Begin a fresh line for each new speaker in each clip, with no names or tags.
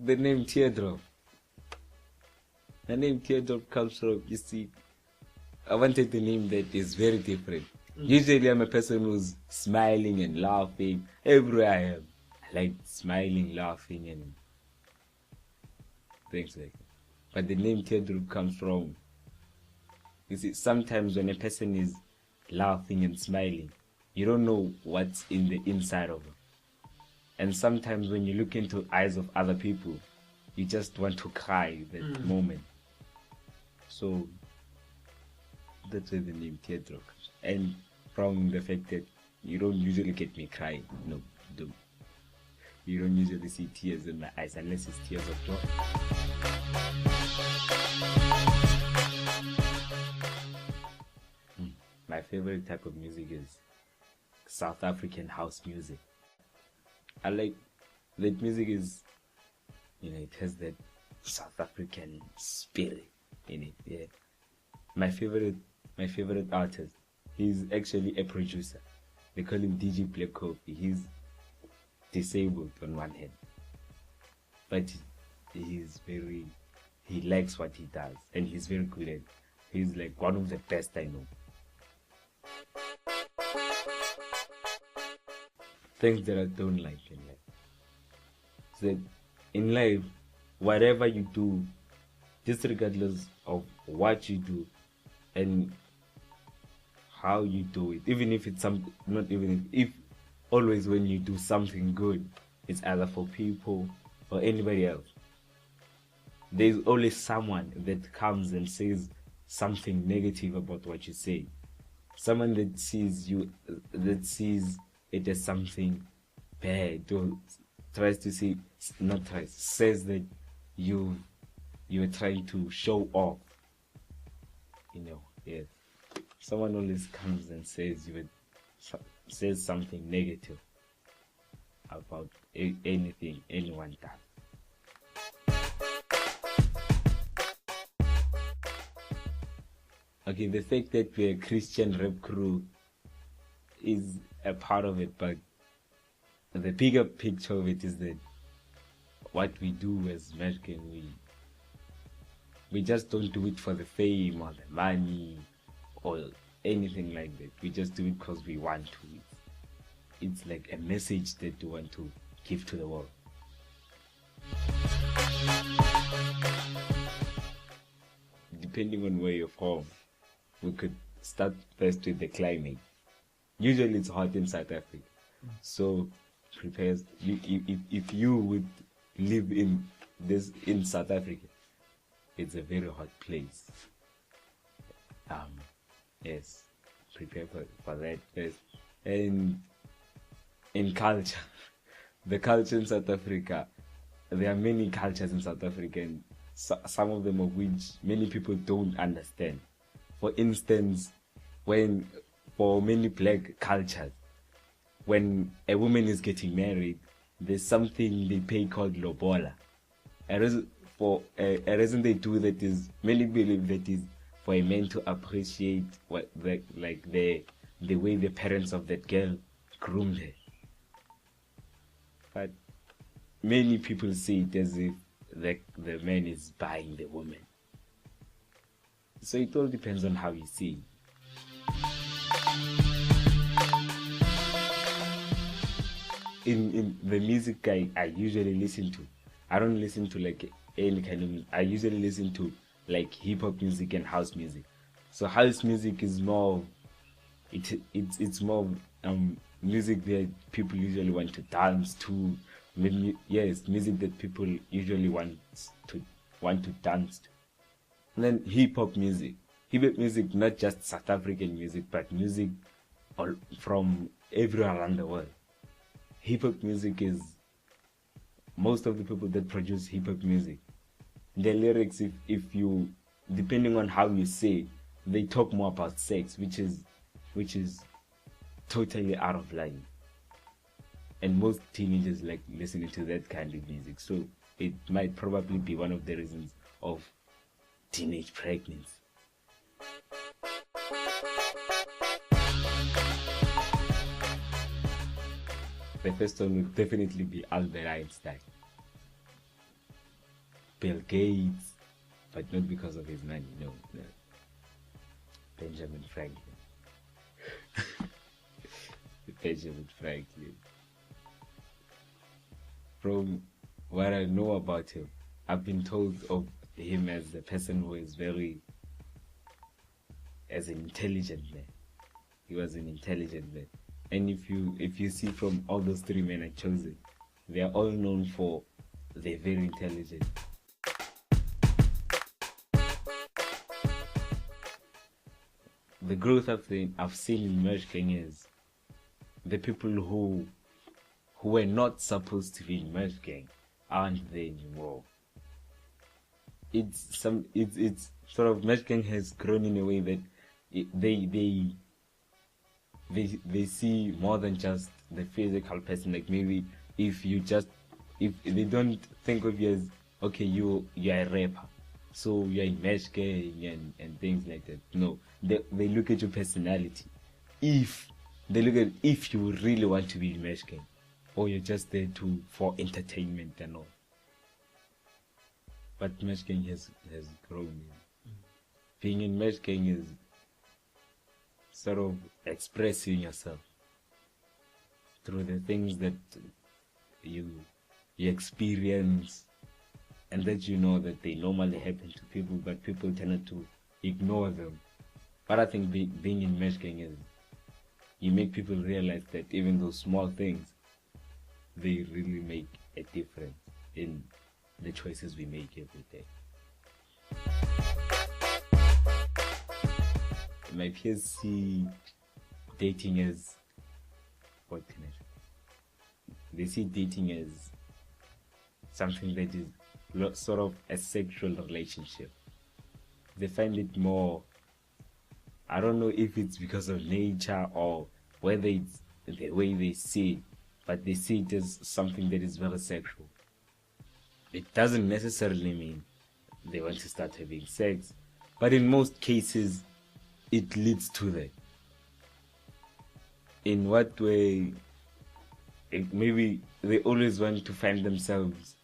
the name Teardrop. The name Teardrop comes from, you see, I wanted a name that is very different. Usually I'm a person who's smiling and laughing everywhere I am. I like smiling, laughing, and things like that. But the name Teardrop comes from, you see, sometimes when a person is laughing and smiling, you don't know what's in the inside of them. And sometimes when you look into eyes of other people, you just want to cry that moment. So that's where the name Teardrop comes. And from the fact that you don't usually get me crying. No, don't. You don't usually see tears in my eyes unless it's tears of joy. My favorite type of music is South African house music. I like that music is, it has that South African spirit in it. Yeah. My favorite artist, he's actually a producer. They call him DJ Black Coffee. He's disabled on one hand, but he likes what he does, and he's very good at it. He's like one of the best I know. Things that I don't like in life. So in life, whatever you do, just regardless of what you do and how you do it, even if it's if always when you do something good, it's either for people or anybody else, there's always someone that comes and says something negative about what you say. Someone that sees it as something bad, or says that you're trying to show off. Yes. Someone always comes and says something negative about anything anyone does. Okay, the fact that we're a Christian rap crew is a part of it, but the bigger picture of it is that what we do as MURSH Gang, we just don't do it for the fame or the money or anything like that. We just do it because we want to. It's like a message that we want to give to the world. Depending on where you're from, we could start first with the climate. Usually it's hot in South Africa, so prepare. If you would live in South Africa, it's a very hot place. Yes, prepare for that first. And in culture, the culture in South Africa, there are many cultures in South Africa, and some of them of which many people don't understand. For instance, for many black cultures, when a woman is getting married, there's something they pay called lobola. A reason they do that is, many believe that is for a man to appreciate the way the parents of that girl groomed her. But many people see it as if the man is buying the woman. So it all depends on how you see it. In the music I usually listen to, I don't listen to like any kind of music. I usually listen to like hip-hop music and house music. So house music is more, it's more music that people usually want to dance to. Music that people usually want to dance to. And then hip-hop music, not just South African music, but music from everywhere around the world. Hip-hop music is, most of the people that produce hip-hop music, their lyrics, if you, depending on how you say, they talk more about sex, which is totally out of line. And most teenagers like listening to that kind of music. So it might probably be one of the reasons of teenage pregnancy. The first one would definitely be Albert Einstein. Bill Gates, but not because of his money. No. Benjamin Franklin. Benjamin Franklin. From what I know about him, I've been told of him as a person who is as an intelligent man. He was an intelligent man. And if you see from all those three men I chosen, they are all known for they're very intelligent. The growth I've seen in MURSH Gang is the people who were not supposed to be in MURSH Gang aren't there anymore. It's sort of MURSH Gang has grown in a way that they see more than just the physical person. Like maybe if they don't think of you as, okay, you're a rapper, so you're in MURSH Gang and things like that. No, they look at your personality. If you really want to be in MURSH Gang, or you're just there for entertainment and all. But MURSH Gang has grown. Being in MURSH Gang is sort of expressing yourself through the things that you experience and that you know that they normally happen to people, but people tend to ignore them. But I think being in MURSH Gang is you make people realize that even those small things, they really make a difference in the choices we make every day. My peers see dating as they see dating as something that is sort of a sexual relationship. They find it more, I don't know if it's because of nature or whether it's the way they see it, but they see it as something that is very sexual. It doesn't necessarily mean they want to start having sex, but in most cases, it leads to that. In what way? Maybe they always want to find themselves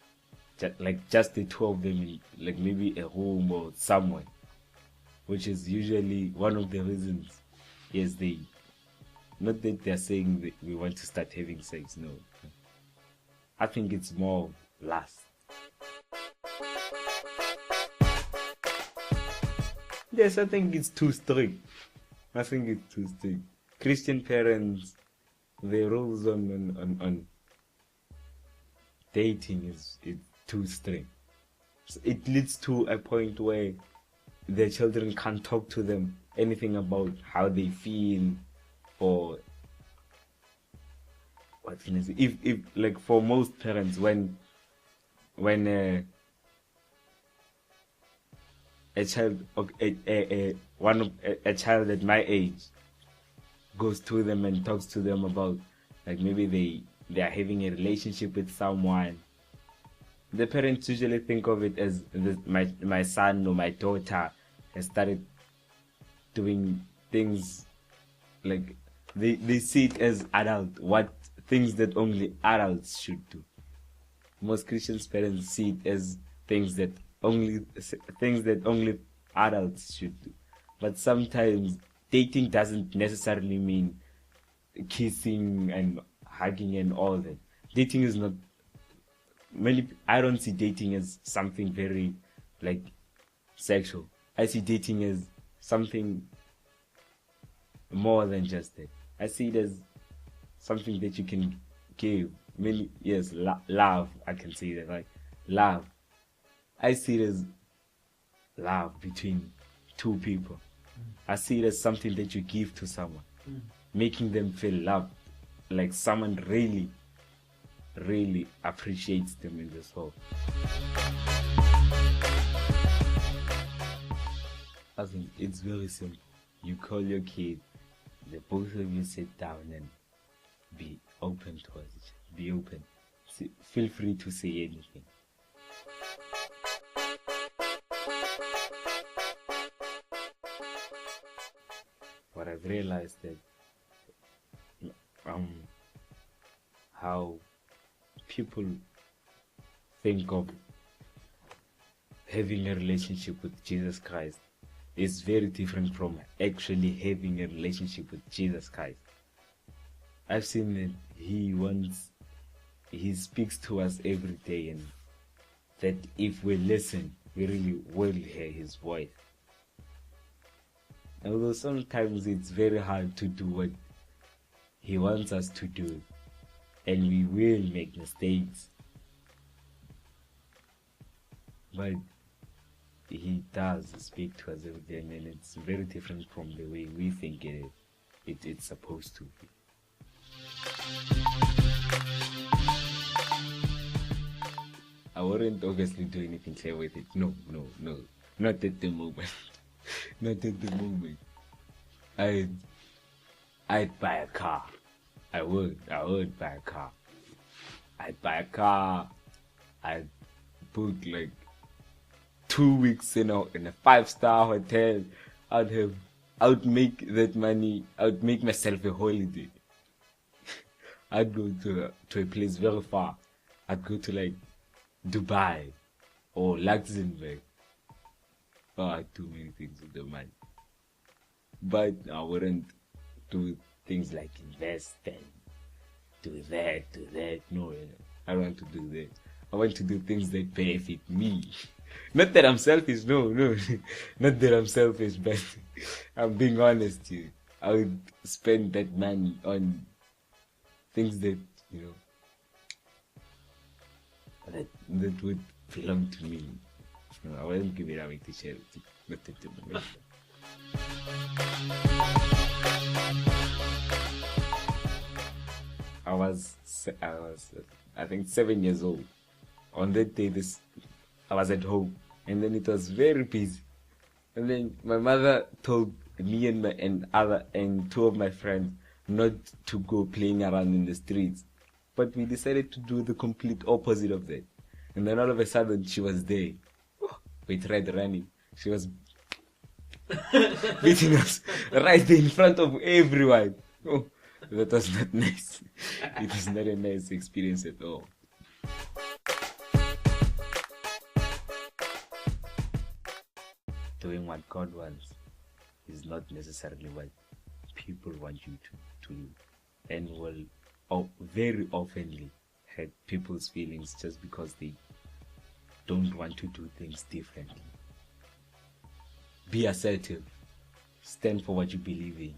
just the two of them in like maybe a home or somewhere, which is usually one of the reasons. Yes, not that they're saying that we want to start having sex. No, I think it's more lust. Yes, I think it's too strict. Christian parents, their rules on dating is too strict. So it leads to a point where their children can't talk to them anything about how they feel, or what can I say? If like for most parents, when a child at my age goes to them and talks to them about like maybe they are having a relationship with someone, the parents usually think of it as my son or my daughter has started doing things like they see it as adult, what things that only adults should do. Most Christian parents see it as things that only adults should do. But sometimes dating doesn't necessarily mean kissing and hugging and all that. Dating is not I don't see dating as something very like sexual. I see dating as something more than just that. I see it as something that you can give. Love. I can say that, like love. I see it as love between two people. I see it as something that you give to someone, making them feel loved, like someone really, really appreciates them in this world. I think it's very simple. You call your kid, the both of you sit down and be open towards each other. Be open. Feel free to say anything. What I've realized that how people think of having a relationship with Jesus Christ is very different from actually having a relationship with Jesus Christ. I've seen that he speaks to us every day, and that if we listen, we really will hear his voice. Although sometimes it's very hard to do what he wants us to do, and we will make mistakes, but he does speak to us every day, and it's very different from the way we think it's supposed to be. I wouldn't obviously do anything clever with it. No, not at the moment. Not at the moment. I'd buy a car. I would buy a car. I'd buy a car. I'd book like 2 weeks in a 5-star hotel. I'd make that money. I'd make myself a holiday. I'd go to a place very far. I'd go to like Dubai or Luxembourg. Oh, I'd do many things with the money. But I wouldn't do things like invest and do that. No, I don't want to do that. I want to do things that benefit me. Not that I'm selfish, no. Not that I'm selfish, but I'm being honest here. I would spend that money on things that, that would belong to me. No, I wouldn't give it away to charity. Not at the moment. I think 7 years old. On that day, I was at home, and then it was very busy. And then my mother told me and two of my friends not to go playing around in the streets, but we decided to do the complete opposite of that. And then all of a sudden, she was there. We tried running. She was beating us right there in front of everyone. Oh, that was not nice. It was not a nice experience at all. Doing what God wants is not necessarily what people want you to do, and will very oftenly hurt people's feelings just because they don't want to do things differently. Be assertive. Stand for what you believe in.